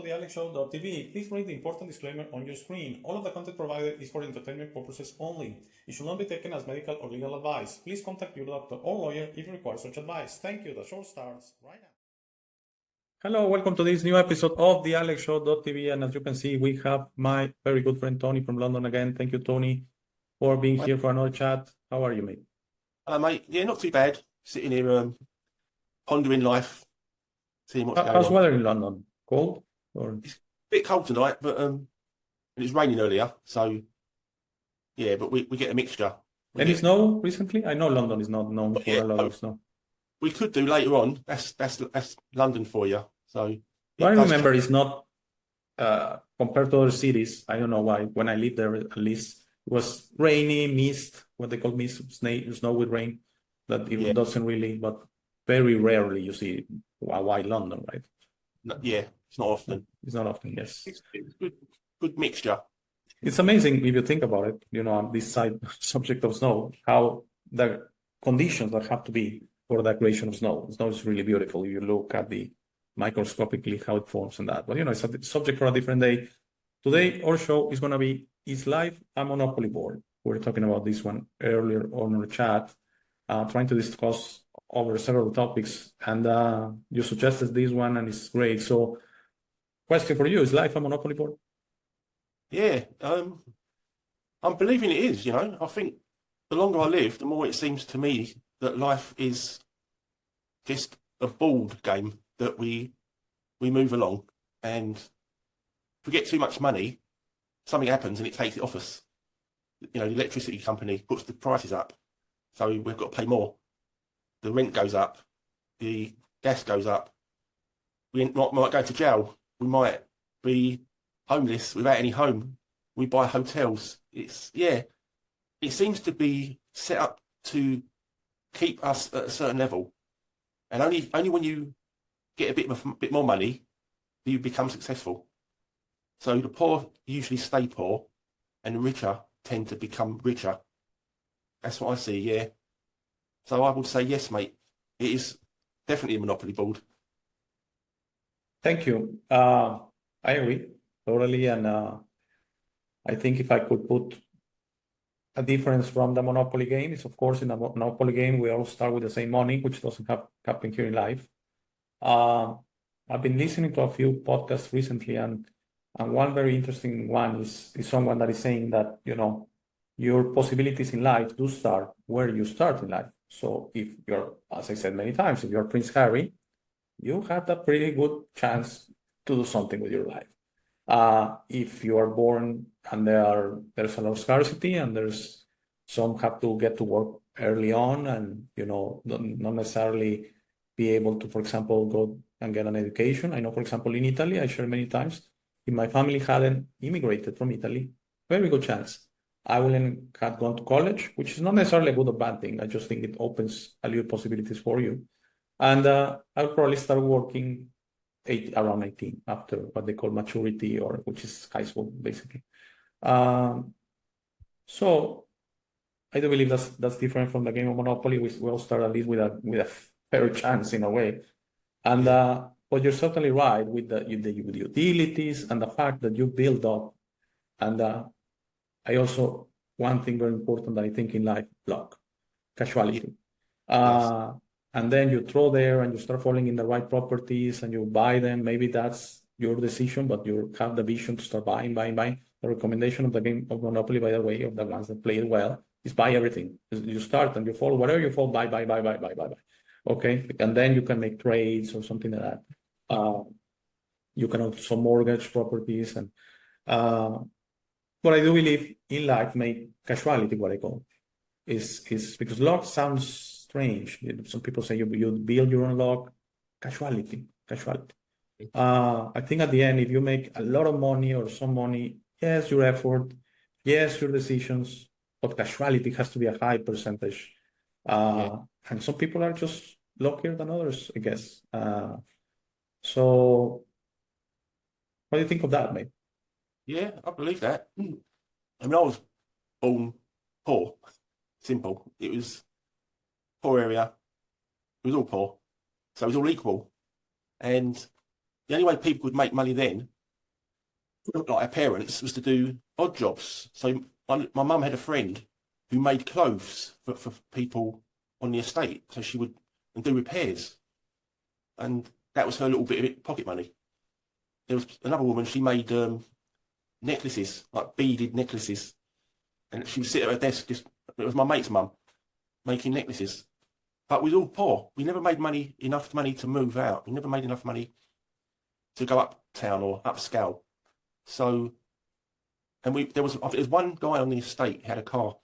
the AlexShow.tv. Please read the important disclaimer on your screen. All of the content provided is for entertainment purposes only. It should not be taken as medical or legal advice. Please contact your doctor or lawyer if you require such advice. Thank you. The show starts right now. Hello, welcome to this new episode of the AlexShow.tv. And as you can see, we have my very good friend Tony from London again. Thank you, Tony, for being here for another chat. How are you, mate? Mate, yeah, not too bad. Sitting here, pondering life, seeing what's going How's on. weather in London? Cold? Or It's a bit cold tonight, but it was raining earlier, so yeah. But we get a mixture. any snow recently? I know London is not known for a lot of snow. We could do later on. That's London for you. So Well, I remember it's not compared to other cities. I don't know why. When I lived there, at least it was rainy, mist, what they call mist, snow with rain. That it doesn't really, but very rarely you see white London, right? Yeah, it's not often. It's not often, yes. It's good mixture. It's amazing if you think about it, you know, on this side subject of snow, how the conditions that have to be for the creation of snow. Snow is really beautiful. You look at the microscopically how it forms and that. But, you know, it's a subject for a different day. Today, our show is going to be, is life a monopoly board? We were talking about this one earlier on our chat, trying to discuss over several topics. And you suggested this one, and it's great. So, question for you, is life a monopoly board? Yeah, I'm believing it is, you know. I think the longer I live, the more it seems to me that life is just a board game that we move along, and if we get too much money, something happens and it takes it off us. You know, the electricity company puts the prices up, so we've got to pay more. The rent goes up, the gas goes up. We might go to jail. We might be homeless without any home. We buy hotels. It seems to be set up to keep us at a certain level, and only when you get a bit more money do you become successful. So the poor usually stay poor, and the richer tend to become richer. That's what I see. Yeah. So I would say yes, mate. It is definitely a monopoly board. Thank you. I agree totally, and I think if I could put a difference from the Monopoly game is, of course, in the Monopoly game, we all start with the same money, which doesn't happen here in life. I've been listening to a few podcasts recently, and one very interesting one is someone that is saying that, you know, your possibilities in life do start where you start in life. So if you're, as I said many times, if you're Prince Harry, you have a pretty good chance to do something with your life. If you are born and there's a lot of scarcity, and there's some have to get to work early on, and, you know, not necessarily be able to, for example, go and get an education. I know, for example, in Italy, I shared many times, if my family hadn't immigrated from Italy, very good chance I wouldn't have gone to college, which is not necessarily a good or bad thing. I just think it opens a little possibilities for you. And I'll probably start working around 18, after what they call maturity, or which is high school, basically. So I do believe that's different from the game of Monopoly. We all start at least with a fair chance in a way. And but you're certainly right with the utilities and the fact that you build up. And I also, one thing very important that I think in life, luck, casuality. And then you throw there and you start falling in the right properties and you buy them. Maybe that's your decision, but you have the vision to start buying. The recommendation of the game of Monopoly, by the way, of the ones that play it well, is buy everything. You start and you fall, whatever you fall, buy. Okay, and then you can make trades or something like that. You can also mortgage properties, and but I do believe in life, make casuality what I call is because luck sounds strange. Some people say you build your own luck. Casuality. I think at the end, if you make a lot of money or some money, yes, your effort, yes, your decisions, but casuality has to be a high percentage. And some people are just luckier than others, I guess. So what do you think of that, mate? Yeah, I believe that. I mean, I was born poor. Simple. It was poor area. It was all poor. So it was all equal. And the only way people could make money then like our parents, was to do odd jobs. So my mum had a friend who made clothes for people on the estate. So she would do repairs, and that was her little bit of pocket money. There was another woman, she made necklaces, like beaded necklaces, and she would sit at her desk. Just it was my mate's mum making necklaces, but we were all poor. We never made enough money to move out. We never made enough money to go uptown or upscale. So, and there was one guy on the estate who had a car.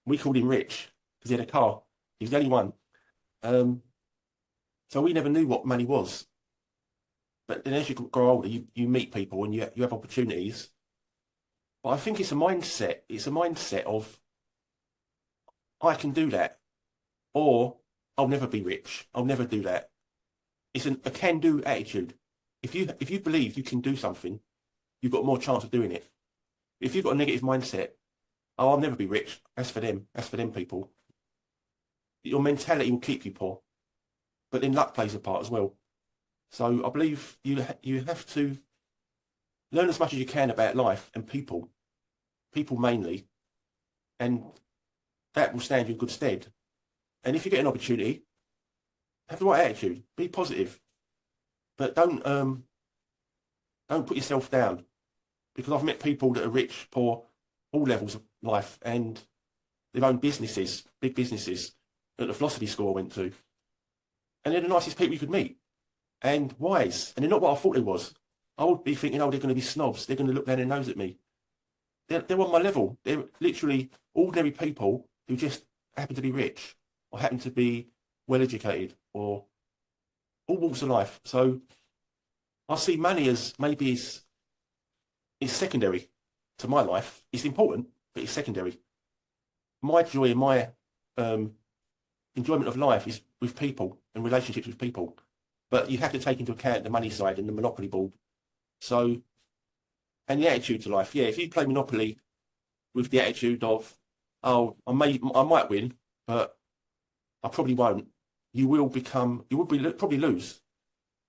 We called him Rich because he had a car. He was the only one. So we never knew what money was. But then as you grow older, you meet people and you have opportunities. But I think it's a mindset. It's a mindset of, I can do that, or I'll never be rich. I'll never do that. It's a can-do attitude. If you believe you can do something, you've got more chance of doing it. If you've got a negative mindset, oh, I'll never be rich. That's for them. That's for them people. Your mentality will keep you poor. But then luck plays a part as well. So I believe you have to learn as much as you can about life and people mainly, and that will stand you in good stead. And if you get an opportunity, have the right attitude, be positive, but don't put yourself down, because I've met people that are rich, poor, all levels of life, and they've owned businesses, big businesses, at the philosophy school I went to, and they're the nicest people you could meet, and wise, and they're not what I thought they was. I would be thinking, oh, they're going to be snobs, they're going to look down their nose at me. They're on my level. They're literally ordinary people who just happen to be rich or happen to be well educated, or all walks of life. So I see money as maybe it's secondary to my life. It's important, but it's secondary. My joy and my enjoyment of life is with people and relationships with people. But you have to take into account the money side and the monopoly board. So, and the attitude to life. Yeah, if you play Monopoly with the attitude of, oh, I might win, but I probably won't, you will probably lose.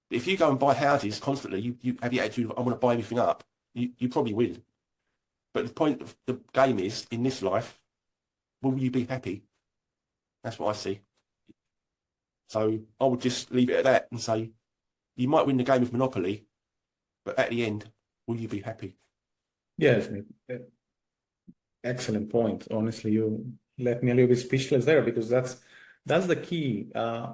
But if you go and buy houses constantly, you have the attitude of, I want to buy everything up, you probably win. But the point of the game is, in this life, will you be happy? That's what I see. So I would just leave it at that and say, you might win the game of Monopoly, but at the end, will you be happy? Yes, excellent point. Honestly, you left me a little bit speechless there, because that's the key.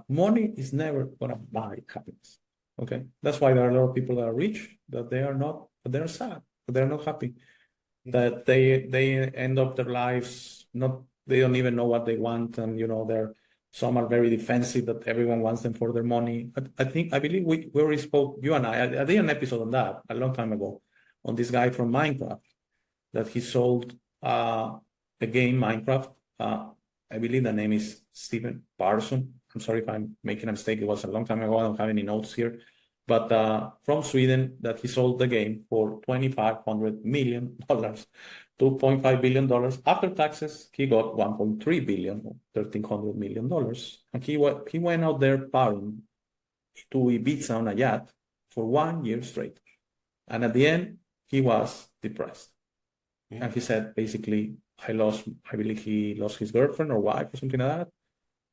Money is never gonna buy happiness. Okay, that's why there are a lot of people that are rich, that they're sad, that they're not happy, that they end up their lives they don't even know what they want, and some are very defensive, that everyone wants them for their money. I believe we already spoke, you and I did an episode on that a long time ago, on this guy from Minecraft, that he sold a game, Minecraft. I believe the name is Stephen Parson. I'm sorry if I'm making a mistake. It was a long time ago. I don't have any notes here. But from Sweden, that he sold the game for $2,500 million, $2.5 billion. After taxes, he got $1.3 billion, $1,300 million. And he went out there partying to Ibiza on a yacht for 1 year straight. And at the end, he was depressed. Yeah. And he said, basically, I believe he lost his girlfriend or wife or something like that.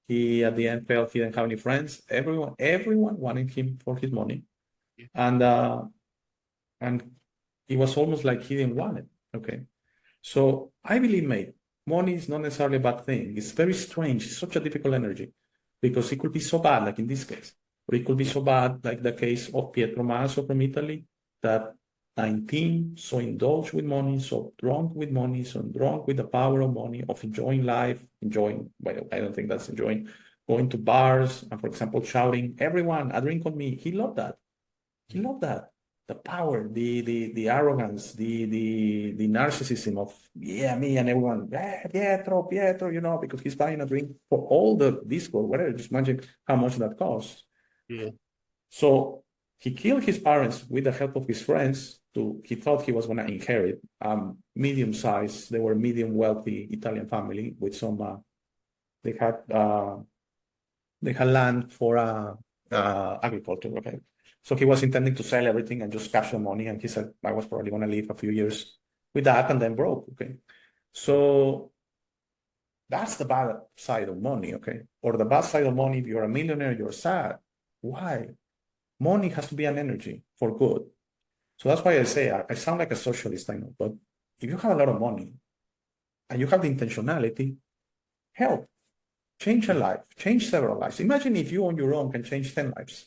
He, at the end, felt he didn't have any friends. Everyone wanted him for his money. Yeah. And it was almost like he didn't want it. Okay. So I believe, mate, money is not necessarily a bad thing. It's very strange. It's such a difficult energy, because it could be so bad, like in this case, or it could be so bad, like the case of Pietro Maso from Italy, that 19, so indulged with money, so drunk with money, so drunk with the power of money, of enjoying life, well, I don't think that's enjoying, going to bars, and for example, shouting, everyone, a drink on me. He loved that. He loved that. The power, the arrogance, the narcissism of, yeah, me and everyone, Pietro, because he's buying a drink for all the disco, whatever. Just imagine how much that costs. Yeah. So he killed his parents with the help of his friends. He thought he was going to inherit medium-sized. They were medium wealthy Italian family with some. They had land for agriculture. Okay, So he was intending to sell everything and just cash the money. And he said, I was probably going to live a few years with that and then broke. Okay. So that's the bad side of money. Okay. Or the bad side of money, if you're a millionaire, you're sad. Why? Money has to be an energy for good. So that's why I say I sound like a socialist, I know, but if you have a lot of money and you have the intentionality, help, change a life, change several lives. Imagine if you on your own can change 10 lives,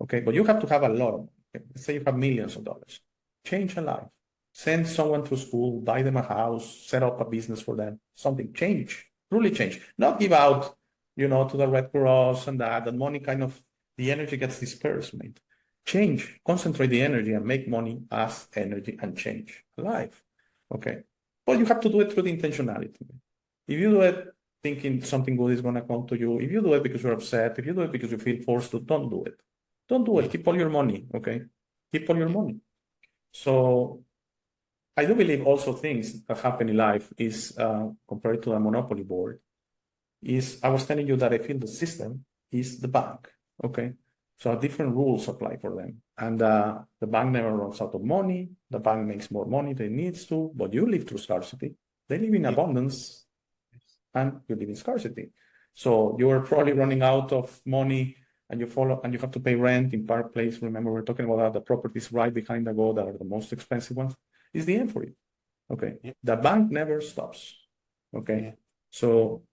okay? But you have to have a lot of money. Okay? Let's say you have millions of dollars. Change a life. Send someone to school, buy them a house, set up a business for them, something, change, truly change. Not give out, to the Red Cross and that money kind of, the energy gets dispersed, mate. Change, concentrate the energy and make money as energy and change life. Okay. But you have to do it through the intentionality. If you do it thinking something good is going to come to you, if you do it because you're upset, if you do it because you feel forced to, don't do it. Don't do it. Keep all your money. Okay. Keep all your money. So I do believe also things that happen in life is compared to the monopoly board is I was telling you that I feel the system is the bank. Okay. So different rules apply for them. And the bank never runs out of money. The bank makes more money than it needs to, but you live through scarcity. They live in abundance and you live in scarcity. So you're probably running out of money and you have to pay rent in Park Place. Remember, we're talking about the properties right behind the go that are the most expensive ones. Is the end for you. Okay. Yeah. The bank never stops. Okay. Yeah. So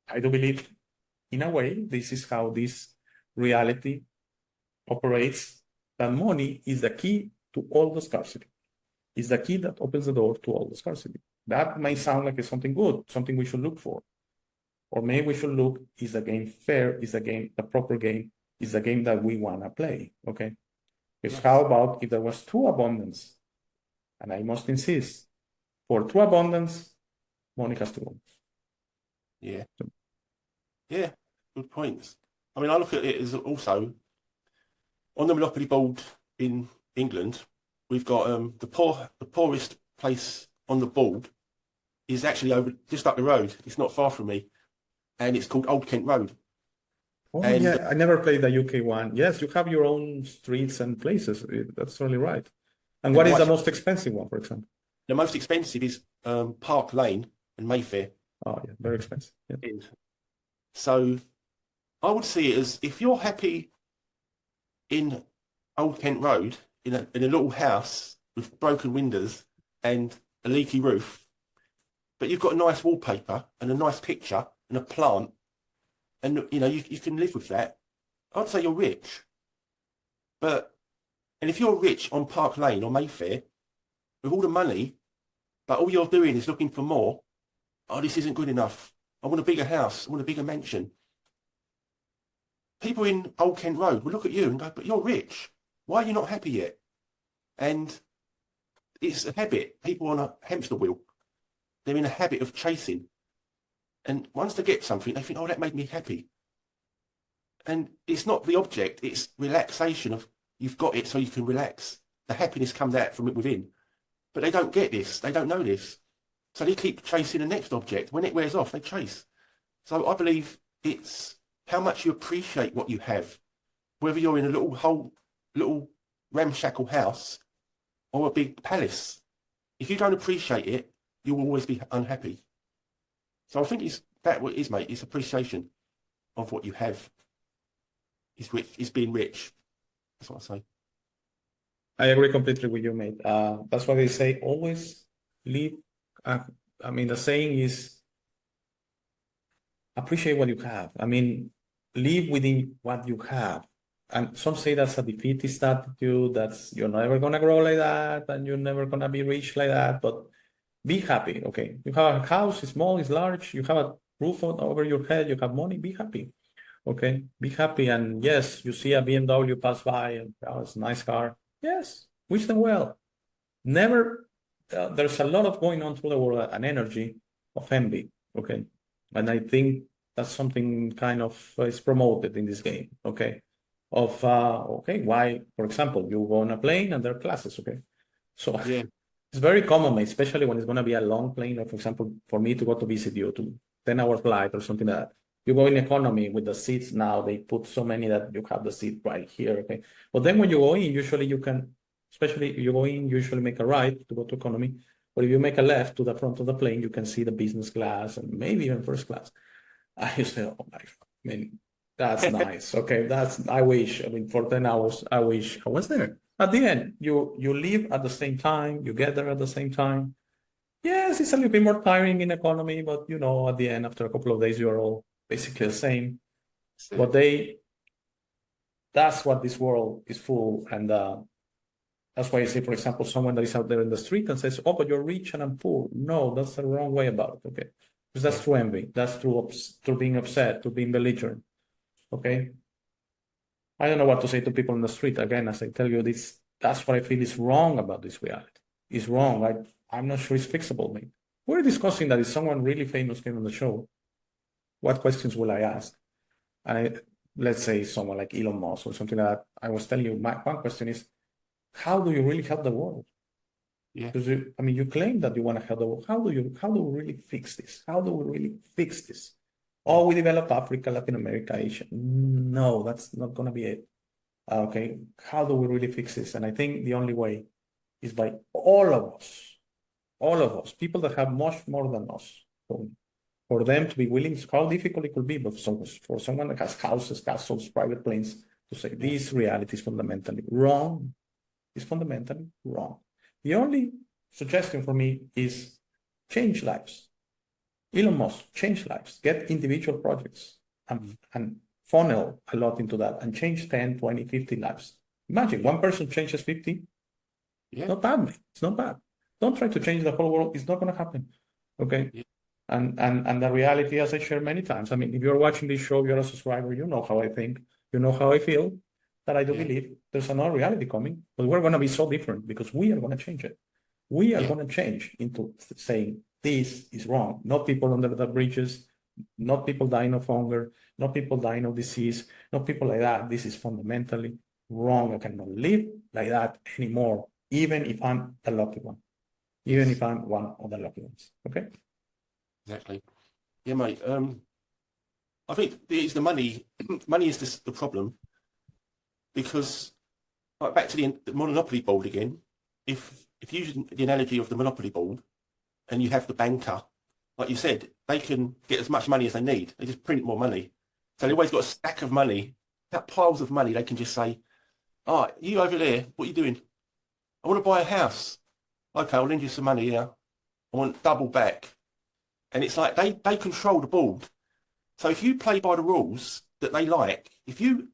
I do believe in a way, this is how this reality operates, that money is the key to all the scarcity. It's the key that opens the door to all the scarcity. That may sound like it's something good, something we should look for. Or maybe we should look, is the game fair? Is the game the proper game? Is the game that we want to play? Okay. Because how about if there was true abundance? And I must insist, for true abundance, money has to go. Yeah. Yeah, good points. I mean, I look at it as also on the Monopoly board in England, we've got the poorest place on the board is actually over just up the road. It's not far from me, and it's called Old Kent Road. Oh, and yeah, I never played the UK one. Yes, you have your own streets and places. That's really right. And what is the most expensive one, for example? The most expensive is Park Lane and Mayfair. Oh, yeah, very expensive. Yeah. So I would see it as if you're happy in Old Kent Road in a little house with broken windows and a leaky roof, but you've got a nice wallpaper and a nice picture and a plant, and you can live with that. I'd say you're rich. And if you're rich on Park Lane or Mayfair with all the money, but all you're doing is looking for more, oh, this isn't good enough. I want a bigger house. I want a bigger mansion. People in Old Kent Road will look at you and go, but you're rich. Why are you not happy yet? And it's a habit. People on a hamster wheel, they're in a habit of chasing. And once they get something, they think, oh, that made me happy. And it's not the object, it's relaxation of you've got it so you can relax. The happiness comes out from within. But they don't get this. They don't know this. So they keep chasing the next object. When it wears off, they chase. So I believe it's how much you appreciate what you have, whether you're in a little ramshackle house or a big palace. If you don't appreciate it, you will always be unhappy. So I think it's that what it is, mate. It's appreciation of what you have. It's being rich. That's what I say. I agree completely with you, mate. That's why they say always live. I mean, the saying is appreciate what you have. I mean, live within what you have. And some say that's a defeatist attitude, that's you're never gonna grow like that, and you're never gonna be rich like that. But be happy, okay? You have a house, it's small, it's large, you have a roof over your head, you have money, be happy. Okay, be happy. And yes, you see a BMW pass by and oh, it's a nice car. Yes, wish them well. Never, there's a lot of going on through the world, an energy of envy. Okay, and I think that's something kind of is promoted in this game. Okay, of okay, why? For example, you go on a plane and there are classes. Okay, so yeah. It's very common, especially when it's going to be a long plane. Like for example, for me to go to visit you, to 10-hour flight or something like that. You go in economy with the seats now, they put so many that you have the seat right here, okay? But then when you go in, usually you can, especially if you go in, usually make a right to go to economy. But if you make a left to the front of the plane, you can see the business class and maybe even first class. I say, oh my, I mean, that's nice. Okay, I wish, I mean, for 10 hours, I wish I was there. At the end, you leave at the same time, you get there at the same time. Yes, it's a little bit more tiring in economy, but you know, at the end, after a couple of days, you're all basically the same. But that's what this world is full. And that's why I say, for example, someone that is out there in the street and says, oh, but you're rich and I'm poor. No, that's the wrong way about it. Okay. Because that's through envy. That's through being upset, to being belligerent. Okay. I don't know what to say to people in the street. Again, as I tell you, that's what I feel is wrong about this reality. It's wrong. I'm not sure it's fixable. Maybe. We're discussing that if someone really famous came on the show, what questions will I ask? And let's say someone like Elon Musk or something like that. I was telling you, my one question is, how do you really help the world? Yeah. Because you claim that you want to help the world. How do we really fix this? How do we really fix this? Oh, we develop Africa, Latin America, Asia. No, that's not going to be it. Okay, how do we really fix this? And I think the only way is by all of us, people that have much more than us, for them to be willing, how difficult it could be, but for someone that has houses, castles, private planes, to say this reality is fundamentally wrong, is fundamentally wrong. The only suggestion for me is change lives. Elon Musk, change lives, get individual projects and funnel a lot into that and change 10, 20, 50 lives. Imagine one person changes 50. Yeah. Not bad, mate. It's not bad. Don't try to change the whole world. It's not going to happen. Okay. Yeah. And the reality, as I shared many times, I mean, if you're watching this show, you're a subscriber, you know how I think, you know how I feel, that I do believe there's another reality coming, but we're going to be so different because we are going to change it. We are going to change into saying this is wrong. Not people under the bridges, not people dying of hunger, not people dying of disease, not people like that. This is fundamentally wrong. I cannot live like that anymore, even if I'm the lucky one, even if I'm one of the lucky ones. Okay. Exactly. Yeah, mate. I think it's the money. Money is the problem, because back to the Monopoly board again. If you use the analogy of the Monopoly board, and you have the banker, like you said, they can get as much money as they need. They just print more money. So they always got a stack of money, piles of money. They can just say, "Oh, you over there, what are you doing? I want to buy a house. Okay, I'll lend you some money here. I want double back." And it's like they control the board. So if you play by the rules that they like, if you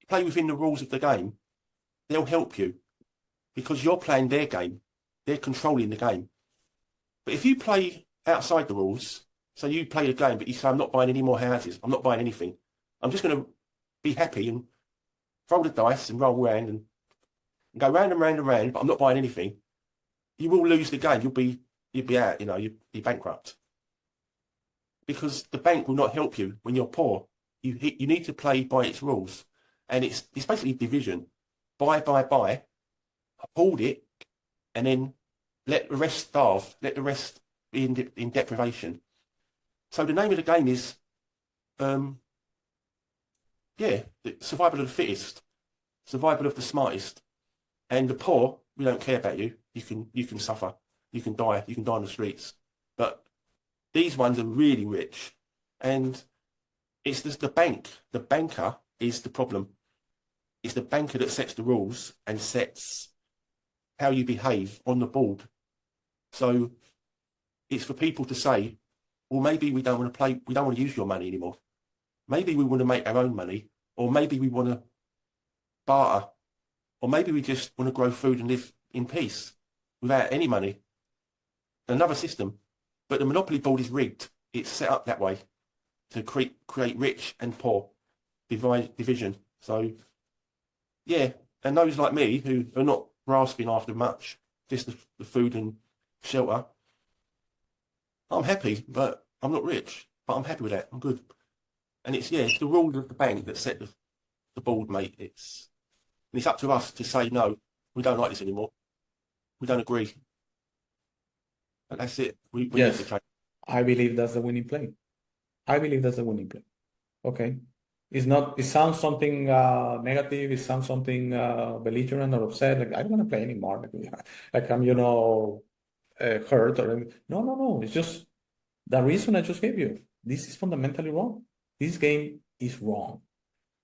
play within the rules of the game, they'll help you because you're playing their game. They're controlling the game. But if you play outside the rules, so you play the game, but you say, "I'm not buying any more houses. I'm not buying anything. I'm just going to be happy and roll the dice and roll around and go round and round and round, but I'm not buying anything," you will lose the game. You'll be out, you'll be bankrupt. Because the bank will not help you when you're poor. You need to play by its rules. And it's basically division. Buy, hold it, and then let the rest starve, let the rest be in deprivation. So the name of the game is, the survival of the fittest, survival of the smartest. And the poor, we don't care about you. You can suffer. You can die on the streets. But these ones are really rich. And it's just the bank. The banker is the problem. It's the banker that sets the rules and sets how you behave on the board. So it's for people to say, well, maybe we don't want to use your money anymore. Maybe we want to make our own money, or maybe we want to barter, or maybe we just want to grow food and live in peace without any money. Another system. But the Monopoly board is rigged. It's set up that way to create rich and poor division. So, yeah, and those like me who are not grasping after much, just the food and shelter, I'm happy, but I'm not rich. But I'm happy with that. I'm good. And it's the rules of the bank that set the board, mate. It's up to us to say, no, we don't like this anymore. We don't agree. And that's it. We need to change. I believe that's the winning play. I believe that's the winning play. Okay. It's not, it sounds something negative, it sounds something belligerent or upset, like I don't want to play anymore. Like I'm, hurt or no. It's just the reason I just gave you. This is fundamentally wrong. This game is wrong.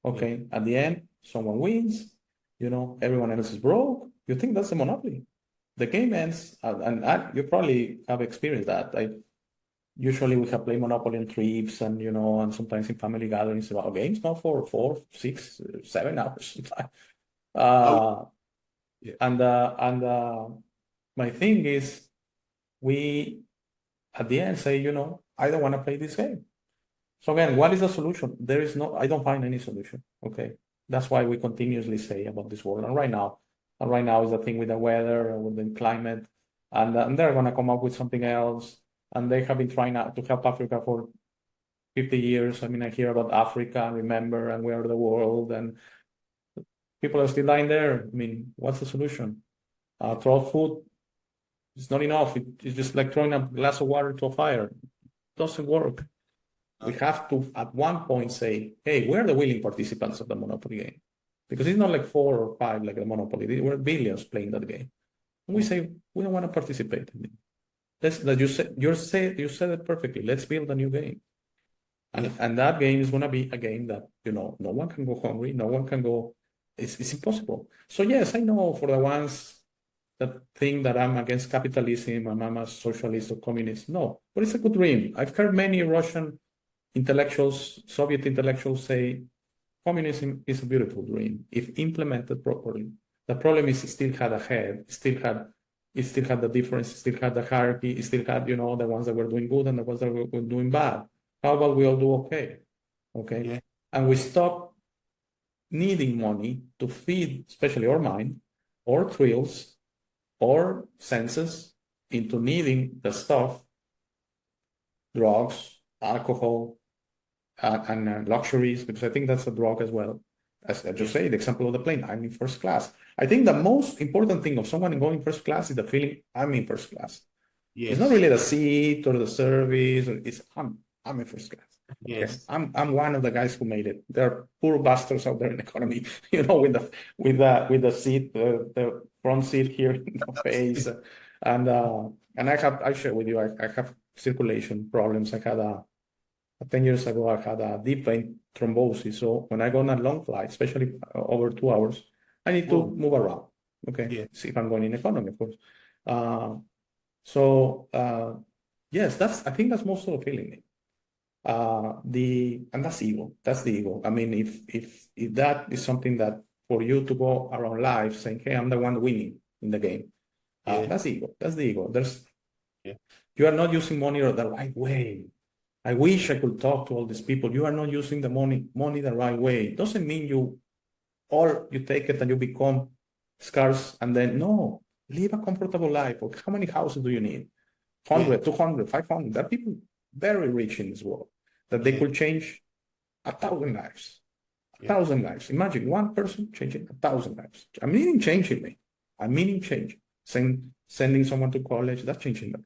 Okay. At the end, someone wins, everyone else is broke. You think that's a monopoly. The game ends, you probably have experienced that. Usually we have played Monopoly on trips and sometimes in family gatherings about games, not for 4, 6, 7 hours sometimes. Oh, yeah. And my thing is, we at the end say, I don't want to play this game. So again, what is the solution? I don't find any solution. Okay. That's why we continuously say about this world. And right now is the thing with the weather and with the climate. And they're going to come up with something else. And they have been trying to help Africa for 50 years. I mean, I hear about Africa, remember, and we are the world. And people are still dying there. I mean, what's the solution? Throw food. It's not enough. It's just like throwing a glass of water to a fire. It doesn't work. We have to, at one point, say, hey, we're the willing participants of the Monopoly game. Because it's not like 4 or 5 like the Monopoly. There were billions playing that game. And we say, we don't want to participate in it. You said it perfectly. Let's build a new game. And that game is going to be a game that, no one can go hungry. No one can go. It's impossible. So yes, I know for the ones that think that I'm against capitalism and I'm a socialist or communist. No, but it's a good dream. I've heard many Russian intellectuals, Soviet intellectuals say communism is a beautiful dream if implemented properly. The problem is it still had a head, it still had the difference, it still had the hierarchy, it still had, the ones that were doing good and the ones that were doing bad. How about we all do okay? Okay. Yeah. And we stop needing money to feed, especially our mind, or thrills, or senses into needing the stuff, drugs, alcohol, and luxuries, because I think that's a drug as well. As I just say, the example of the plane, I'm in first class. I think the most important thing of someone going first class is the feeling I'm in first class. Yes. It's not really the seat or the service, it's I'm in first class. Yes. Okay? I'm one of the guys who made it. There are poor bastards out there in the economy, with the seat, the front seat here in the face, and I share with you, I have circulation problems. I had 10 years ago, I had a deep vein thrombosis. So when I go on a long flight, especially over 2 hours, I need to move around. Okay. Yeah. See if I'm going in economy, of course. Yes, I think that's most of the feeling. And that's ego. That's the ego. I mean, if that is something that for you to go around life saying, hey, I'm the one winning in the game, that's ego. That's the ego. You are not using money the right way. I wish I could talk to all these people. You are not using the money the right way. It doesn't mean you take it and you become scarce and then no, live a comfortable life. How many houses do you need? 100, 200, 500. There are people very rich in this world that they could change 1,000 lives. 1,000 lives. Imagine one person changing 1,000 lives. I'm meaning changing me. I'm meaning change. Sending someone to college, that's changing them.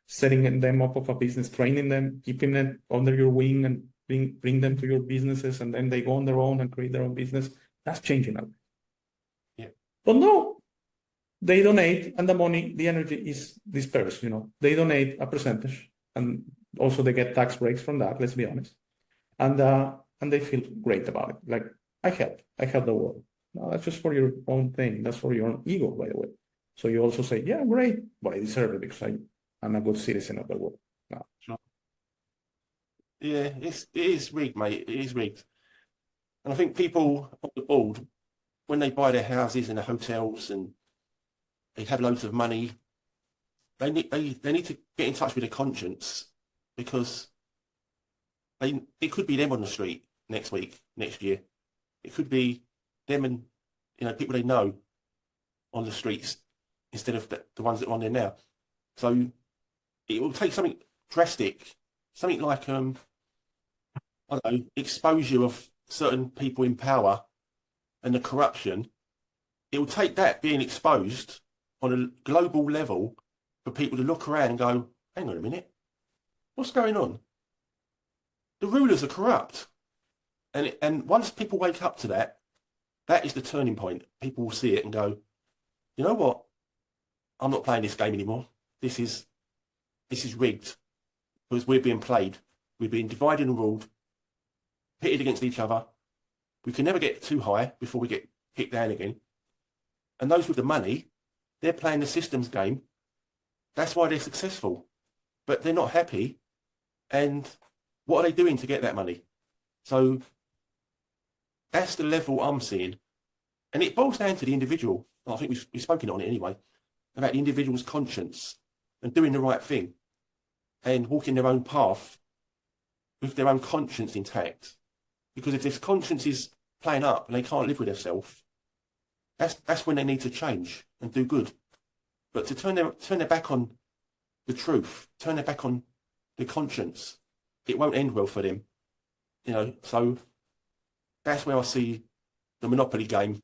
Setting them up of a business, training them, keeping them under your wing and bring them to your businesses, and then they go on their own and create their own business. That's changing them. Yeah. But no, they donate, and the money, the energy is dispersed. They donate a percentage, and also they get tax breaks from that. Let's be honest, and they feel great about it. Like I help the world. No, that's just for your own thing. That's for your own ego, by the way. So you also say, yeah, great, but I deserve it because I'm a good citizen of the world. No. Sure. Yeah, it is rigged, mate. It is rigged. And I think people on the board, when they buy their houses and the hotels and they have loads of money, they need to get in touch with their conscience, because it could be them on the street next week, next year. It could be them and people they know on the streets instead of the ones that are on there now. So it will take something drastic, something like I don't know, exposure of certain people in power and the corruption. It will take that being exposed on a global level for people to look around and go, hang on a minute, what's going on? the rulers are corrupt. And once people wake up to that, that is the turning point. People will see it and go, you know what? I'm not playing this game anymore. This is rigged because we're being played. We're being divided and ruled, pitted against each other. We can never get too high before we get hit down again. And those with the money, they're playing the systems game. That's why they're successful. But they're not happy. And what are they doing to get that money? So that's the level I'm seeing. And it boils down to the individual. I think we've spoken on it anyway, about the individual's conscience and doing the right thing and walking their own path with their own conscience intact. Because if this conscience is playing up and they can't live with themselves, that's when they need to change and do good. But to turn their back on the truth, turn their back on the conscience, it won't end well for them. You know, so that's where I see the Monopoly game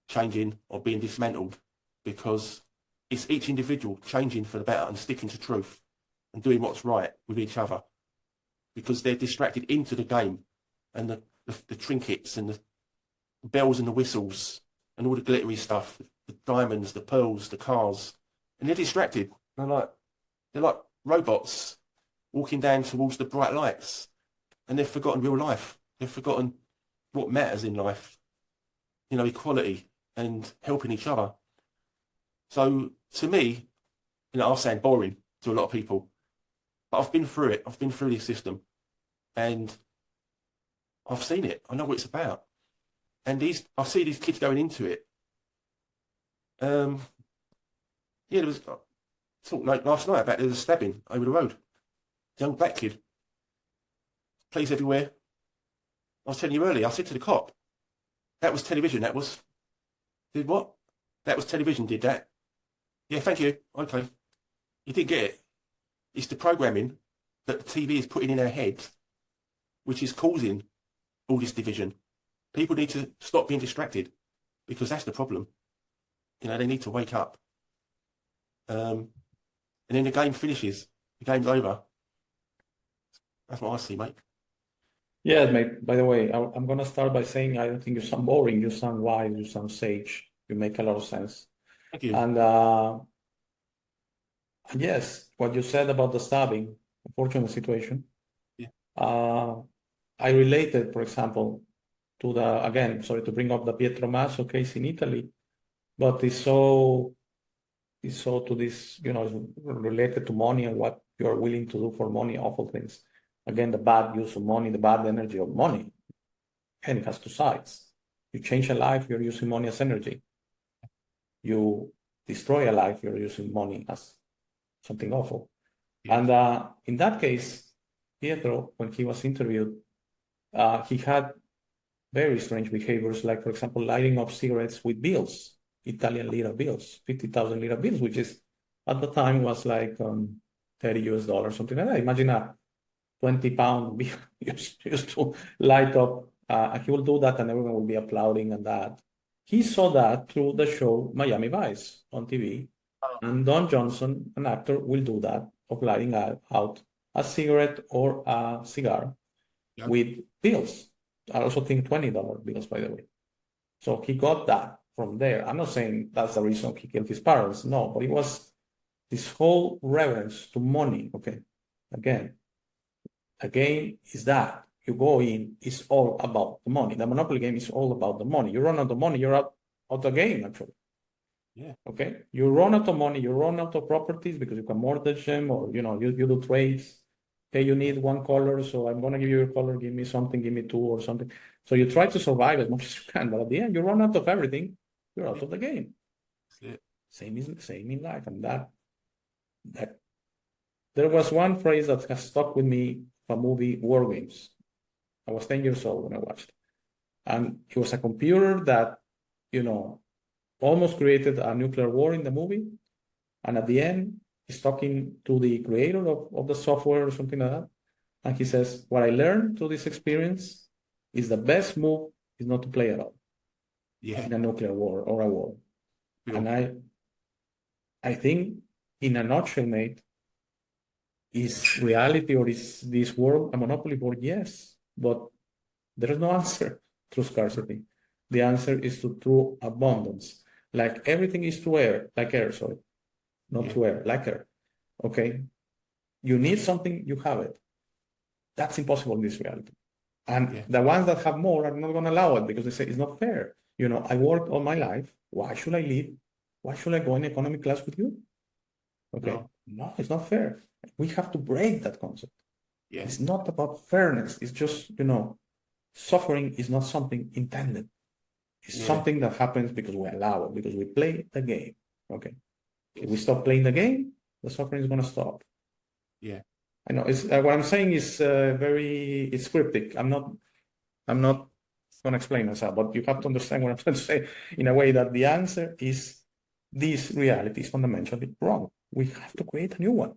changing or being dismantled, because it's each individual changing for the better and sticking to truth and doing what's right with each other, because they're distracted into the game and the trinkets and the bells and the whistles and all the glittery stuff, the diamonds, the pearls, the cars, and they're distracted. They're like robots walking down towards the bright lights, and they've forgotten real life. They've forgotten what matters in life, you know, equality and helping each other. So to me, you know, I'll sound boring to a lot of people, but I've been through it. I've been through this system and I've seen it. I know what it's about. And I see these kids going into it. Yeah, there was talk like last night about there was a stabbing over the road. Young black kid. Police everywhere. I was telling you earlier, I said to the cop, that was television, that was. Did what? That was television, did that? Yeah, thank you. Okay. You didn't get it. It's the programming that the TV is putting in our heads, which is causing all this division. People need to stop being distracted, because that's the problem. You know, they need to wake up. And then the game finishes. The game's over. That's what I see, mate. Yeah, mate. By the way, I'm gonna start by saying I don't think you sound boring. You sound wise. You sound sage. You make a lot of sense. Thank you. And yes, what you said about the stabbing, unfortunate situation. Yeah. I related, for example, to again, sorry to bring up the Pietro Masso case in Italy, but it's so to this, you know, it's related to money and what you are willing to do for money, awful things. Again, the bad use of money, the bad energy of money. And it has two sides. You change a life, you're using money as energy. You destroy a life, you're using money as something awful. Yeah. And in that case, Pietro, when he was interviewed, he had very strange behaviors, like, for example, lighting up cigarettes with bills, Italian lira bills, 50,000 lira bills, which is at the time was like $30, something like that. Imagine a 20-pound bill used to light up. He will do that and everyone will be applauding and that. He saw that through the show Miami Vice on TV. And Don Johnson, an actor, will do that, of lighting out a cigarette or a cigar with bills. I also think $20 bills, by the way. So he got that from there. I'm not saying that's the reason he killed his parents. No, but it was this whole reverence to money. Okay, again, a game is that. You go in, it's all about the money. The Monopoly game is all about the money. You run out of money, you're out of the game, actually. Yeah. Okay, you run out of money, you run out of properties because you can mortgage them, or you know, you do trades. Okay, you need one color, so I'm gonna give you your color, give me something, give me two or something. So you try to survive as much as you can, but at the end you run out of everything, you're out of the game. Same in life, and that there was one phrase that has stuck with me from movie War Games. I was 10 years old when I watched it. And it was a computer that, you know, almost created a nuclear war in the movie. And at the end, he's talking to the creator of the software or something like that. And he says, what I learned through this experience is the best move is not to play at all. Yeah. In a nuclear war or a war. Yeah. And I think, in a nutshell, mate, Is reality or is this world a monopoly board? Yes, but there is no answer through scarcity. The answer is through abundance. Like everything is through air, like air, sorry, not Yeah. through air, like air. Okay. You need something, you have it. That's impossible in this reality. And Yeah. the ones that have more are not going to allow it because they say it's not fair. You know, I worked all my life. Why should I leave? Why should I go in economic class with you? Okay. No, it's not fair. We have to break that concept. Yeah. It's not about fairness. It's just, you know, suffering is not something intended. It's Yeah. something that happens because we allow it, because we play the game. Okay. If we stop playing the game, the suffering is going to stop. Yeah. I know it's what I'm saying is it's cryptic. I'm not going to explain myself, but you have to understand what I'm trying to say in a way that the answer is this reality is fundamentally wrong. We have to create a new one.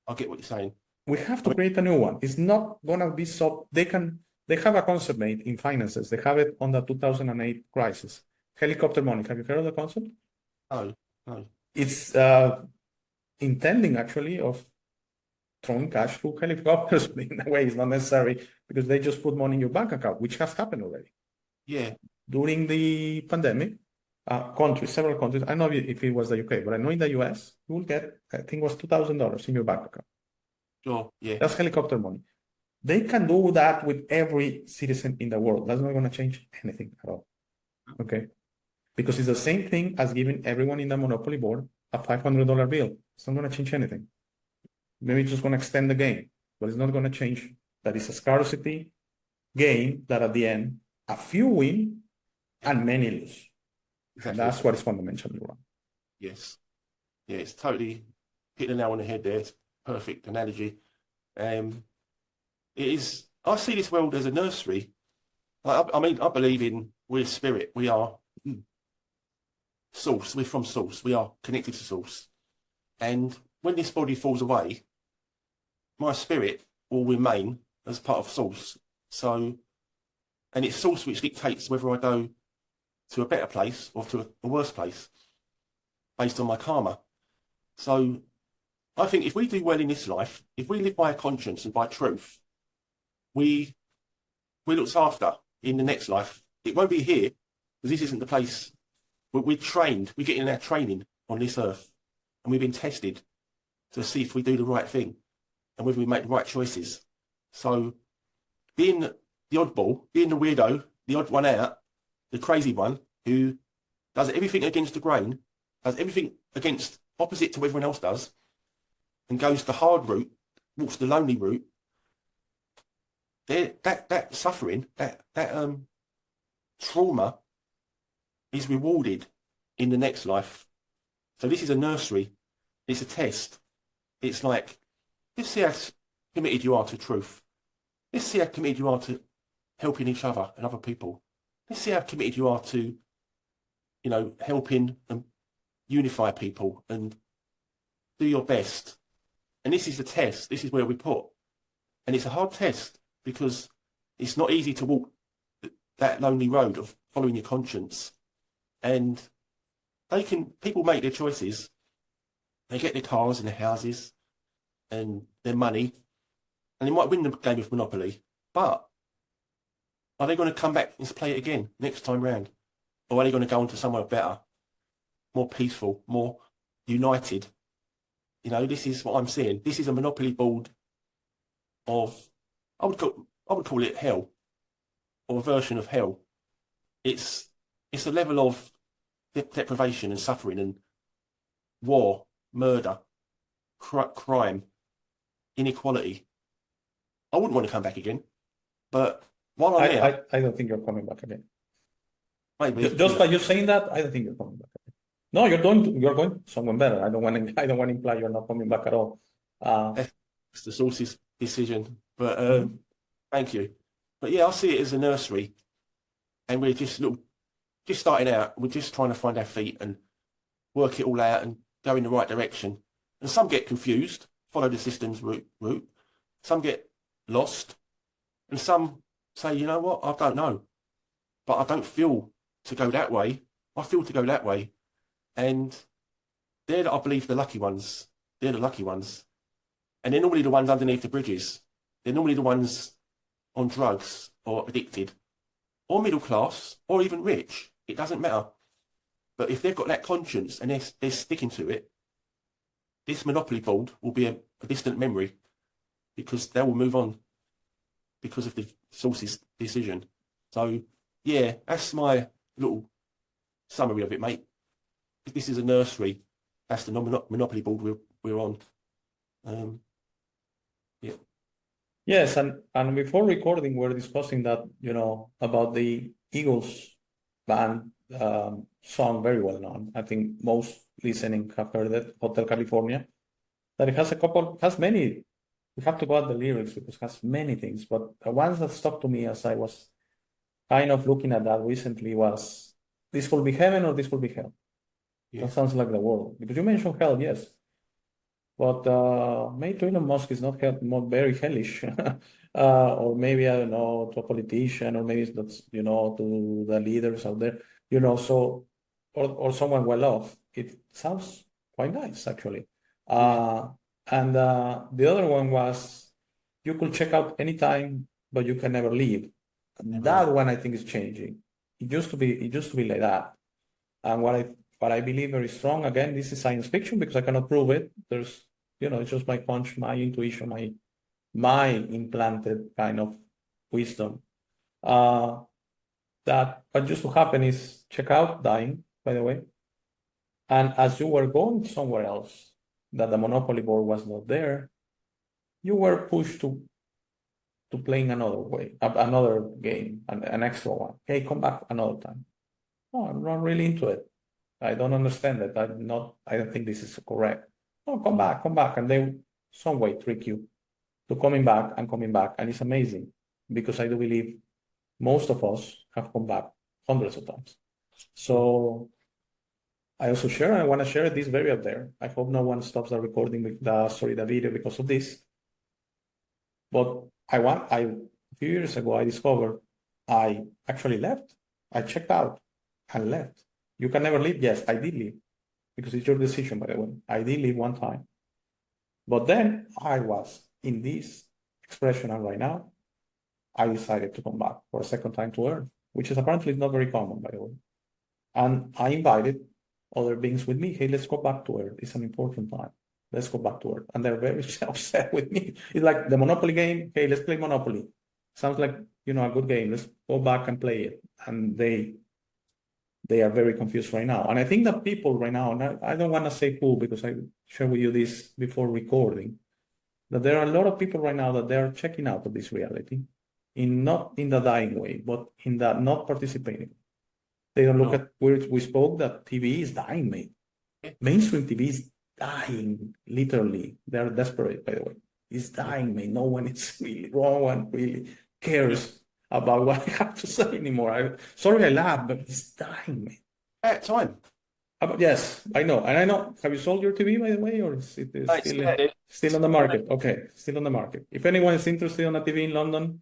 I get what you're saying. We have to create a new one. It's not going to be so they have a concept made in finances. They have it on the 2008 crisis. Helicopter money. Have you heard of the concept? No. It's intending actually of throwing cash through helicopters in a way. It's not necessary because they just put money in your bank account, which has happened already. Yeah. During the pandemic, several countries, I don't know if it was the UK, but I know in the US, you will get, I think it was $2,000 in your bank account. Sure. Yeah. That's helicopter money. They can do that with every citizen in the world. That's not going to change anything at all. Okay. Because it's the same thing as giving everyone in the monopoly board a $500 bill. It's not going to change anything. Maybe it's just going to extend the game, but it's not going to change that it's a scarcity game that at the end, a few win and many lose. Exactly. That's what is fundamentally wrong. Yes. Yeah, it's totally hit the nail on the head there. It's perfect analogy. It is. I see this world as a nursery. I mean, I believe in we're spirit. We are source. We're from source. We are connected to source. And when this body falls away, my spirit will remain as part of source. So, and it's source which dictates whether I go to a better place or to a worse place based on my karma. So I think if we do well in this life, if we live by a conscience and by truth, we looked after in the next life. It won't be here, because this isn't the place. We're trained. We're getting our training on this earth, and we've been tested to see if we do the right thing and whether we make the right choices. So being the oddball, being the weirdo, the odd one out, the crazy one who does everything against the grain, does everything against opposite to what everyone else does, and goes the hard route, walks the lonely route, that suffering, that trauma is rewarded in the next life. So this is a nursery. It's a test. It's like, let's see how committed you are to truth. Let's see how committed you are to helping each other and other people. Let's see how committed you are to, you know, helping and unify people and do your best. And this is the test. This is where we put. And it's a hard test because it's not easy to walk that lonely road of following your conscience. And people make their choices. They get their cars and their houses and their money, and they might win the game of Monopoly. But are they going to come back and play it again next time round? Or are they going to go on to somewhere better, more peaceful, more united? You know, this is what I'm seeing. This is a Monopoly board of, I would call it hell, or a version of hell. It's a level of deprivation and suffering and war, murder, crime, inequality. I wouldn't want to come back again, but while I'm there, I don't think you're coming back again. Maybe just by you saying that, I don't think you're coming back again. No, you're going somewhere better. I don't want to imply you're not coming back at all. It's the source's decision, but thank you. But yeah, I see it as a nursery, and we're just starting out. We're just trying to find our feet and work it all out and go in the right direction. And some get confused, follow the system's route. Some get lost, and some say, you know what, I don't know, but I don't feel to go that way. I feel to go that way, and I believe, the lucky ones. They're the lucky ones, And they're normally the ones underneath the bridges. They're normally the ones on drugs or addicted, or middle class, or even rich. It doesn't matter. But if they've got that conscience and they're sticking to it, this Monopoly board will be a distant memory, because they will move on because of the source's decision. So, yeah, that's my little summary of it, mate. If this is a nursery, that's the Monopoly board we're on. Yeah. Yes, and before recording, we're discussing that, about the Eagles band song, very well known. I think most listening have heard it, Hotel California. That it has many. We have to go at the lyrics because it has many things, but the ones that stuck to me as I was kind of looking at that recently was, this will be heaven or this will be hell. Yeah. That sounds like the world. Because you mentioned hell, yes. But maybe to Elon Musk is not very hellish. Or maybe, I don't know, to a politician, or maybe that's, to the leaders out there, so, or someone well off. It sounds quite nice, actually. And the other one was, you could check out anytime, but you can never leave. That one I think is changing. It used to be like that. And what I believe very strong, again, this is science fiction because I cannot prove it. There's, it's just my punch, my intuition, my implanted kind of wisdom. That what used to happen is check out dying, by the way. And as you were going somewhere else, that the Monopoly board was not there, you were pushed to playing another game, an extra one. Hey, come back another time. Oh, I'm not really into it. I don't understand it. I don't think this is correct. Oh, come back. And they some way trick you to coming back. And it's amazing because I do believe most of us have come back hundreds of times. So I want to share this very up there. I hope no one stops the recording with the video because of this. But a few years ago, I discovered I actually left. I checked out and left. You can never leave. Yes, I did leave because it's your decision, by the way. I did leave one time. But then I was in this expression, and right now, I decided to come back for a second time to Earth, which is apparently not very common, by the way. And I invited other beings with me. Hey, let's go back to Earth. It's an important time. Let's go back to Earth. And they're very upset with me. It's like the Monopoly game. Hey, let's play Monopoly. Sounds like, a good game. Let's go back and play it. And they are very confused right now. And I think that people right now, and I don't want to say who, because I shared with you this before recording, that there are a lot of people right now that they are checking out of this reality, not in the dying way, but in the not participating. They don't look at where we spoke that TV is dying, mate. Mainstream TV is dying, literally. They're desperate, by the way. It's dying, mate. No one really cares about what I have to say anymore. Sorry I laugh, but it's dying, mate. At time. Yes, I know. And I know. Have you sold your TV, by the way, or is it still on the market? Okay, still on the market. If anyone is interested on a TV in London,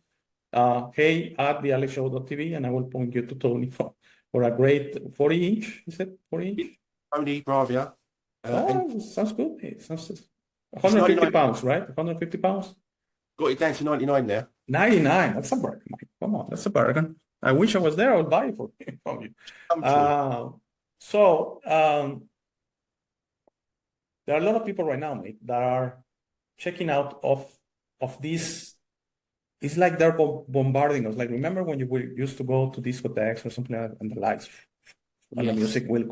hey, at thealexshow.tv, and I will point you to Tony for a great 40-inch. Is it 40-inch? Tony Bravia. Sounds good. It sounds 150 pounds, right? 150 pounds. Got it down to 99 now. 99. That's a bargain, Mike. Come on, that's a bargain. I wish I was there. I would buy it from you. So there are a lot of people right now, mate, that are checking out of this. It's like they're bombarding us. Like, remember when you used to go to discotheques or something like that, and the lights, and the music will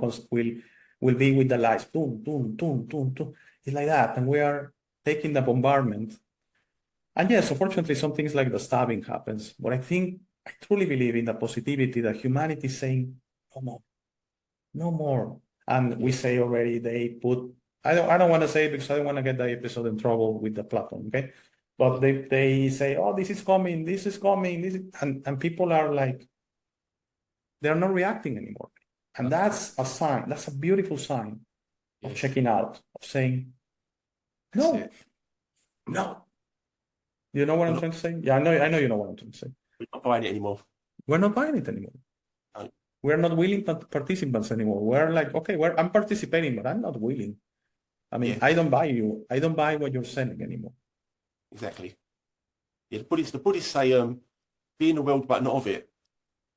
be with the lights. Boom, boom, boom, boom, boom. It's like that. And we are taking the bombardment. And yes, unfortunately, some things like the stabbing happens. But I truly believe in the positivity that humanity is saying, no more. And we say already I don't want to say it because I don't want to get the episode in trouble with the platform, okay? But they say, oh, this is coming, and people are like, they're not reacting anymore. And that's a sign, that's a beautiful sign of checking out, of saying, no. You know what I'm trying to say? Yeah, I know you know what I'm trying to say. We're not buying it anymore. We're not buying it anymore. No. We're not willing participants anymore. We're like, okay, I'm participating, but I'm not willing. I mean, I don't buy what you're selling anymore. exactly. Yeah, the Buddhists say, be in the world but not of it,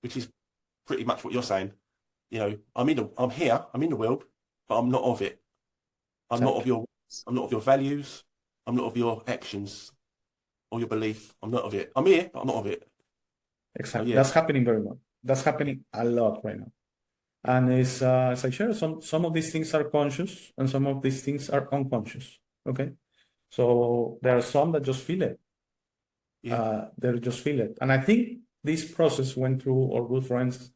which is pretty much what you're saying. You know, I'm in the world, but I'm not of it. I'm not of Exactly. your, I'm not of your values. I'm not of your actions or your belief. I'm not of it. I'm here, but I'm not of it. So Exactly. yeah, That's happening very much. That's happening a lot right now. And it's, as I share, some of these things are conscious and some of these things are unconscious. Okay. So there are some that just feel it. yeah, They just feel it. And I think this process went through our good friends,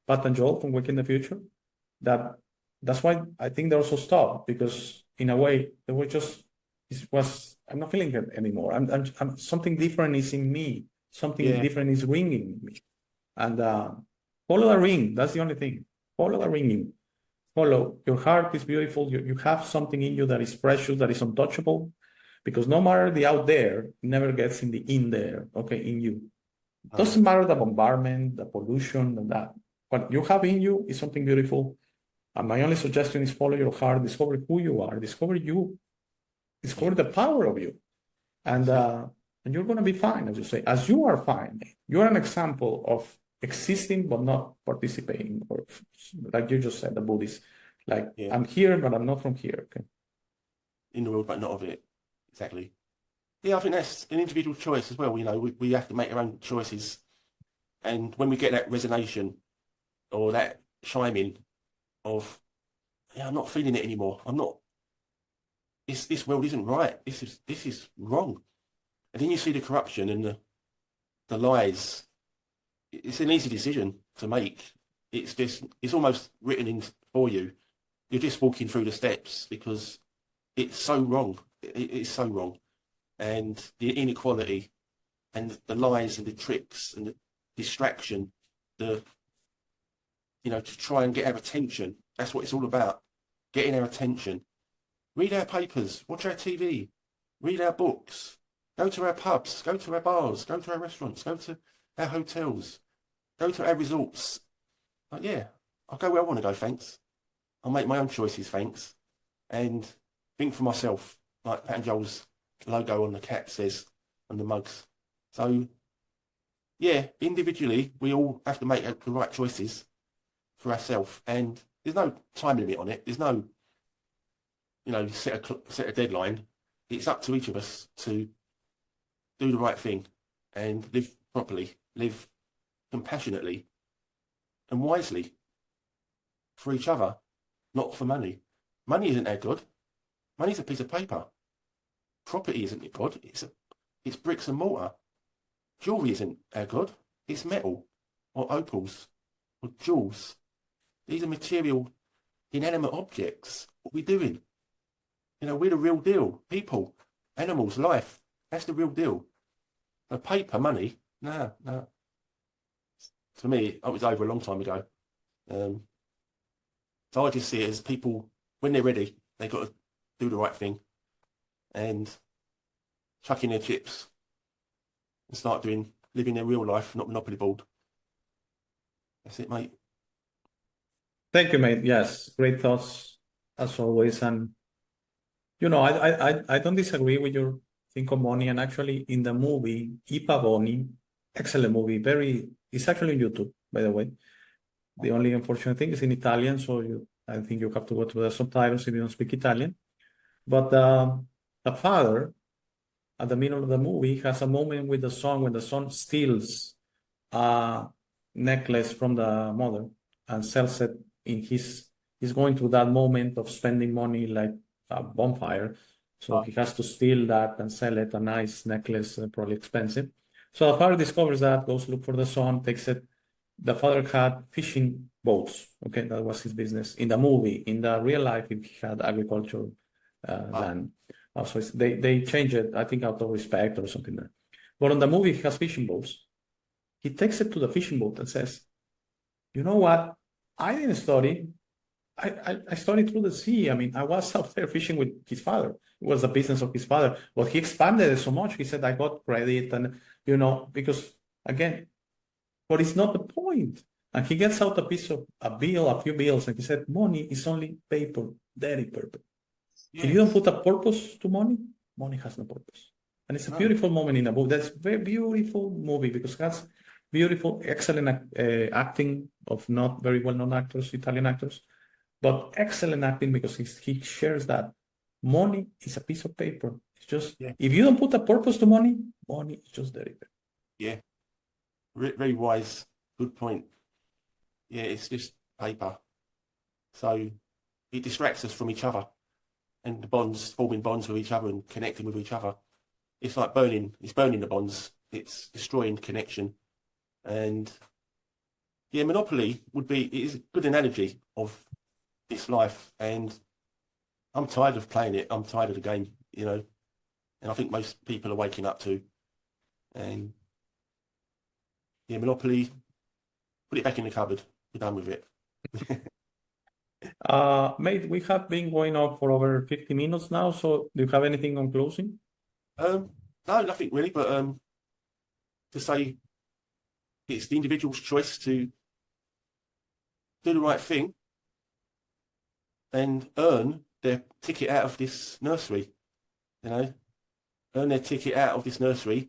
Pat and Joel from Wake in the Future. That's why I think they also stopped, because in a way they were just, it was, I'm not feeling it anymore. Something different is in me. Something yeah, different is ringing in me. And follow the ring. That's the only thing. Follow the ringing. Follow. Your heart is beautiful. You have something in you that is precious, that is untouchable, because no matter the out there, it never gets in the in there, okay, in you. no, Doesn't matter the bombardment, the pollution, and that. What you have in you is something beautiful. And my only suggestion is follow your heart, discover who you are, discover you, yeah, discover the power of you. And that's it. and you're gonna be fine, as you say. As you are fine. You're an example of existing but not participating, or like you just said, the Buddhist. Like, Yeah, I'm here, but I'm not from here. Okay. in the world but not of it. Exactly. Yeah, I think that's an individual choice as well. You know, we have to make our own choices, and when we get that resonation or that chiming of, yeah, I'm not feeling it anymore. I'm not. This world isn't right. This is wrong. And then you see the corruption and the lies. It's an easy decision to make. It's almost written in for you. You're just walking through the steps because it's so wrong. It's so wrong. And the inequality and the lies and the tricks and the distraction, to try and get our attention. That's what it's all about. Getting our attention. Read our papers, watch our TV, read our books, go to our pubs, go to our bars, go to our restaurants, go to our hotels, go to our resorts. Like, yeah, I'll go where I want to go, thanks. I'll make my own choices, thanks. And think for myself, like Pat and Joel's logo on the cap says, on the mugs. So, yeah, individually, we all have to make the right choices for ourselves. And there's no time limit on it. There's no, set a deadline. It's up to each of us to do the right thing and live properly, live compassionately and wisely for each other, not for money. Money isn't our God. Money's a piece of paper. Property isn't your God. It's bricks and mortar. Jewelry isn't our God. It's metal or opals or jewels. These are material, inanimate objects. What are we doing? We're the real deal. People, animals, life. That's the real deal. The paper, money, no. To me, it was over a long time ago. So I just see it as people, when they're ready, they've got to do the right thing and chuck in their chips and start living their real life, not Monopoly board. That's it, mate. Thank you, mate. Yes, great thoughts as always. And I don't disagree with your think of money. And actually, in the movie Ipa Boni, excellent movie. It's actually on YouTube, by the way. The only unfortunate thing is in Italian, so I think you have to go through the subtitles if you don't speak Italian. But the father, at the middle of the movie, has a moment with the son when the son steals a necklace from the mother and sells it he's going through that moment of spending money like a bonfire. So he has to steal that and sell it, a nice necklace, probably expensive. So the father discovers that, goes look for the son, takes it. The father had fishing boats. Okay, that was his business. In the movie, in the real life, he had agricultural land. So they change it, I think, out of respect or something there. But on the movie, he has fishing boats. He takes it to the fishing boat and says, "You know what? I didn't study. I studied through the sea. I mean, I was out there fishing with his father. It was the business of his father. But he expanded it so much. He said, I got credit and, because again, but it's not the point. And he gets out a few bills, and he said, money is only paper, dirty paper. If you don't Yes. put a purpose to money, money has no purpose. And it's a beautiful moment in a book. That's a very beautiful movie because that's beautiful, excellent acting of not very well-known actors, Italian actors, but excellent acting because he shares that money is a piece of paper. It's just, if you don't put a purpose to money, money is just there. Yeah. Very wise. Good point. Yeah, it's just paper. So it distracts us from each other and the bonds, forming bonds with each other and connecting with each other. It's like burning the bonds. It's destroying connection. And yeah, Monopoly is a good analogy of this life. And I'm tired of playing it. I'm tired of the game, you know, and I think most people are waking up to. And yeah, Monopoly, put it back in the cupboard. We're done with it. Mate, we have been going on for over 50 minutes now. So do you have anything on closing? No, nothing really, but to say it's the individual's choice to do the right thing and earn their ticket out of this nursery, you know, earn their ticket out of this nursery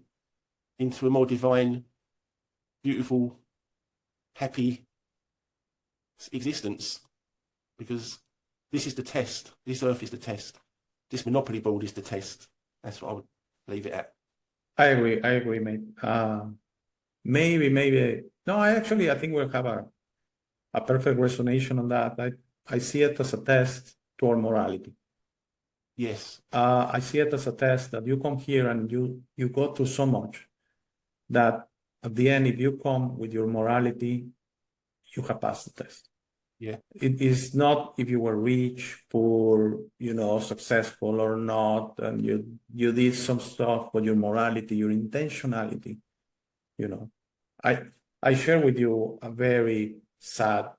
into a more divine, beautiful, happy existence. Because this is the test. This earth is the test. This Monopoly board is the test. That's what I would leave it at. I agree, mate. Maybe. No, I think we'll have a perfect resonation on that. I see it as a test to our morality. Yes. I see it as a test that you come here and you go through so much that at the end, if you come with your morality, you have passed the test. Yeah. It is not if you were rich, poor, successful or not, and you did some stuff, but your morality, your intentionality, I share with you a very sad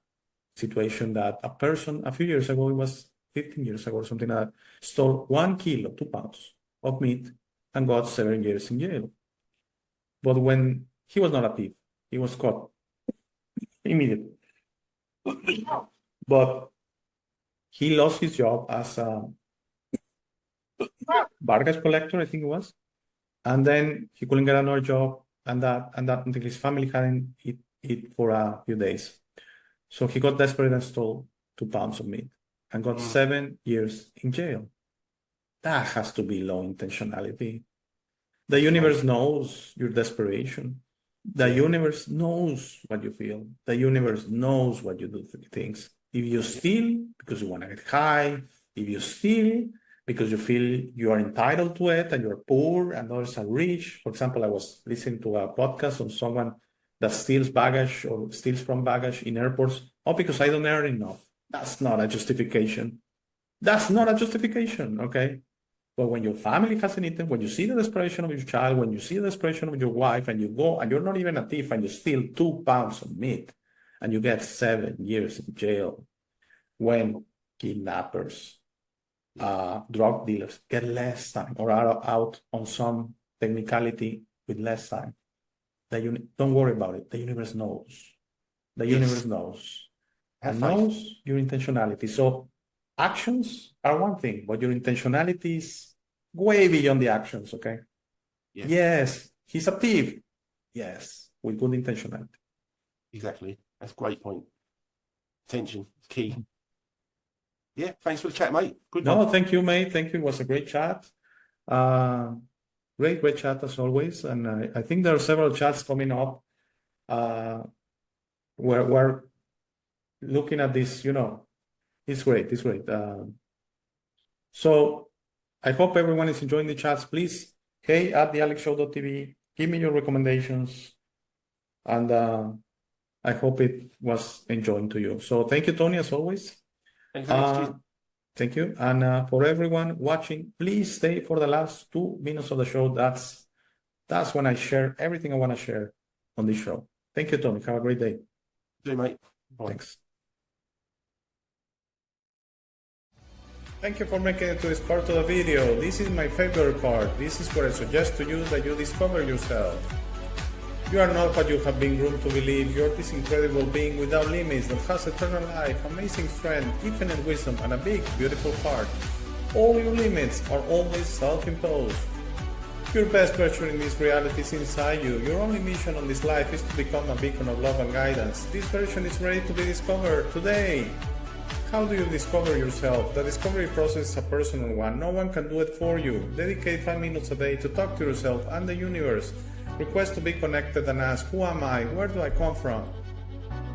situation that a person a few years ago, it was 15 years ago or something like that, stole 1 kilo, 2 pounds of meat and got 7 years in jail. But when he was not a thief, he was caught immediately. But he lost his job as a baggage collector, I think it was, and then he couldn't get another job, and that until his family hadn't eat for a few days. So he got desperate and stole 2 pounds of meat and got 7 years in jail. That has to be low intentionality. The universe knows your desperation. The universe knows what you feel. The universe knows what you do to things. If you steal because you want to get high, if you steal because you feel you are entitled to it and you're poor and others are rich. For example, I was listening to a podcast on someone that steals baggage or steals from baggage in airports. Oh, because I don't earn enough. That's not a justification. That's not a justification, okay? But when your family hasn't eaten, when you see the desperation of your child, when you see the desperation of your wife, and you go and you're not even a thief and you steal 2 pounds of meat and you get 7 years in jail, when kidnappers, drug dealers get less time or are out on some technicality with less time, don't worry about it. The universe knows. The universe knows. And knows your intentionality. So actions are one thing, but your intentionality is way beyond the actions, okay? Yeah. Yes, he's a thief. Yes, with good intentionality. Exactly. That's a great point. Attention is key. Yeah, thanks for the chat, mate. Good one. No, thank you, mate. Thank you. It was a great chat. Great chat as always. And I think there are several chats coming up where we're looking at this, It's great. So I hope everyone is enjoying the chats. Please, hey@thealexshow.tv, give me your recommendations. And I hope it was enjoying to you. So thank you, Tony, as always. Thank you. And for everyone watching, please stay for the last 2 minutes of the show. That's when I share everything I want to share on this show. Thank you, Tony. Have a great day. See you, mate. Bye. Thanks. Thank you for making it to this part of the video. This is my favorite part. This is where I suggest to you that you discover yourself. You are not what you have been groomed to believe. You are this incredible being without limits that has eternal life, amazing strength, infinite wisdom, and a big, beautiful heart. All your limits are always self-imposed. Your best version in this reality is inside you. Your only mission on this life is to become a beacon of love and guidance. This version is ready to be discovered today. How do you discover yourself? The discovery process is a personal one. No one can do it for you. Dedicate 5 minutes a day to talk to yourself and the universe. Request to be connected and ask, who am I? Where do I come from?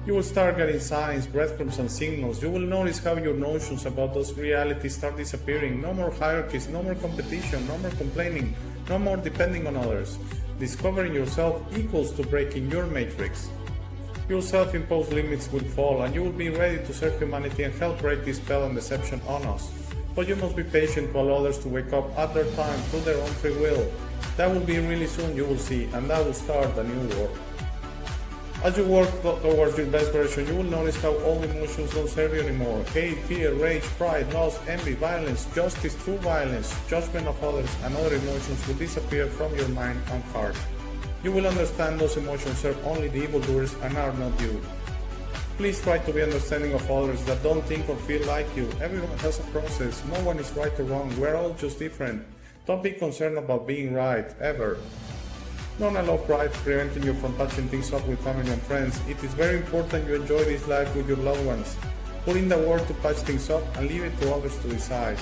You will start getting signs, breadcrumbs, and signals. You will notice how your notions about those realities start disappearing. No more hierarchies, no more competition, no more complaining, no more depending on others. Discovering yourself equals to breaking your matrix. Your self-imposed limits will fall, and you will be ready to serve humanity and help break this spell and deception on us. But you must be patient to allow others to wake up at their time through their own free will. That will be really soon, you will see, and that will start a new world. As you work towards your best version, you will notice how all emotions don't serve you anymore. Hate, fear, rage, pride, loss, envy, violence, justice through violence, judgment of others, and other emotions will disappear from your mind and heart. You will understand those emotions serve only the evildoers and are not you. Please try to be understanding of others that don't think or feel like you. Everyone has a process. No one is right or wrong. We're all just different. Don't be concerned about being right, ever. Don't allow pride preventing you from touching things up with family and friends. It is very important you enjoy this life with your loved ones. Put in the work to patch things up and leave it to others to decide.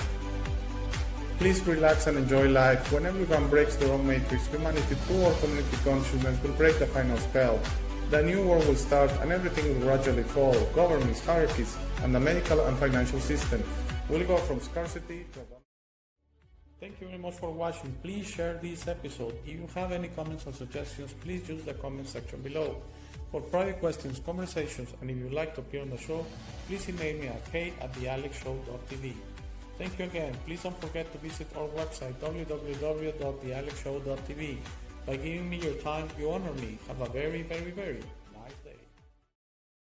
Please relax and enjoy life. When everyone breaks their own matrix, humanity through our community consciousness will break the final spell. The new world will start and everything will gradually fall. Governments, hierarchies, and the medical and financial system will go from scarcity to abundance. Thank you very much for watching. Please share this episode. If you have any comments or suggestions, please use the comment section below. For private questions, conversations, and if you'd like to appear on the show, please email me at hey@thealexshow.tv. Thank you again. Please don't forget to visit our website www.thealexshow.tv. By giving me your time, you honor me. Have a very, very, very